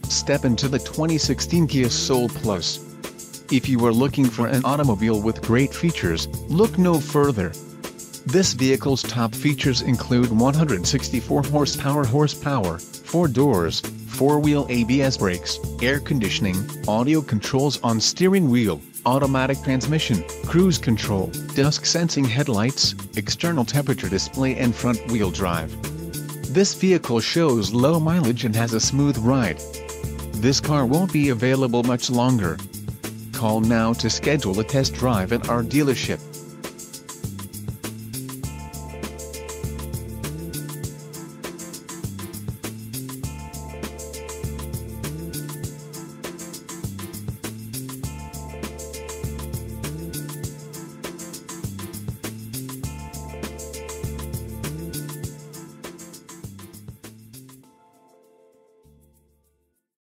Step into the 2016 Kia Soul Plus. If you are looking for an automobile with great features, look no further. This vehicle's top features include 164 horsepower, 4 doors, 4-wheel ABS brakes, air conditioning, audio controls on steering wheel, automatic transmission, cruise control, dusk sensing headlights, external temperature display and front-wheel drive. This vehicle shows low mileage and has a smooth ride. This car won't be available much longer. Call now to schedule a test drive at our dealership.